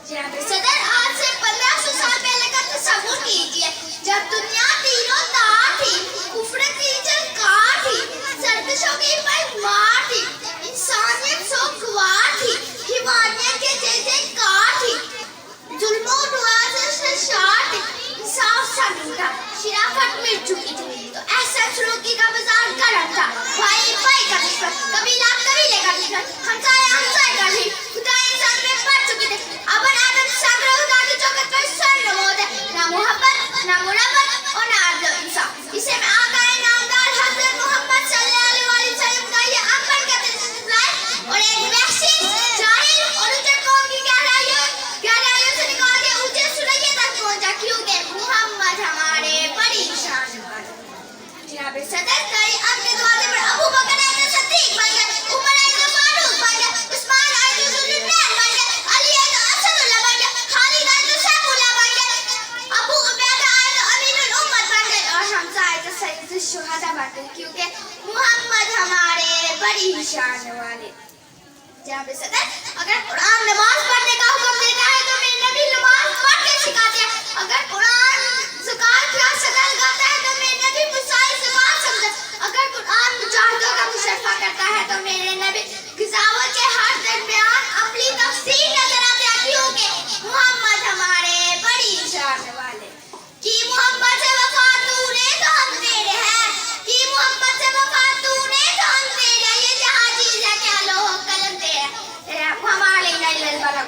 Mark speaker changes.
Speaker 1: जनाब सदर, आज से 1500 साल पहले का तसव्वुर कीजिए, जब दुनिया तीनों तार थी, कुफ्र की जलकार थी, सर्दिशों की मार थी, इंसानियत सो गवार थी, हिमानियत के जयकार थी, जुल्मों दुआज़ से शार थी, इंसाफ सा ढूंढा, शिराफत मिट चुकी थी, तो ऐसा सलूकी का बाजार गर्म था, भाई भाई का दुश्मन, कबीला कबीले का दुश्मन, हमसाया हमसाए का नहीं, खुदा इंसान में पड़ चुके थे, अब आदम सागर खुदा की चौखट पर सर नमोद है, ना मोहब्बत ना मुरब्बत और ना अदल इंसाफ। इसे में आका है नामदार हज़रत मोहम्मद सल्लल्लाहु अलैहि वसल्लम का ये अकबर का तस्वीर और एक वहशी जाहिल और उजड़ कौम की गहराइयों से निकाल के ऊंचे सुरैया तक पहुंचा, क्योंकि मोहम्मद हमारे बड़ी शान वाले। जनाब सदर, कई अपने दरवाजे पर अबू बकर सिद्दीक बन गए, उमर फारूक बन गए, उस्मान जुल्लुलैन बन गए, अली असदुल्लाह बन गए, खालिद सैफुल्लाह बन गए, अबू उबैदा अमीरुल उम्मत बन गए और हमजा सैयद शुहदा बन गए, क्योंकि मोहम्मद हमारे बड़ी शान वाले। जनाब सदर, अगर कुरान नमाज पढ़ने का हुक्म देता है तो मेरे नबी नमाज पढ़ के सिखाते हैं, अगर कुरान ज़कात का सदर गाता है तो मेरे नबी मुसाई ज़बान समझा, अगर कुरान मुजाहिदों का मुशर्रफ करता है तो मेरे नबी ग़िज़ावत के हर दरमियान अपनी तफसीर नजर आते हैं, क्योंकि मोहम्मद हमारे बड़ी शान वाले। कि मोहम्मद से वफा तूने तो हम तेरे हैं, कि मोहम्मद से वफा तूने तो हम तेरे हैं, ये जहाँ चीज़ है क्या लो कलम तेरे, हमारे नहीं लल वाला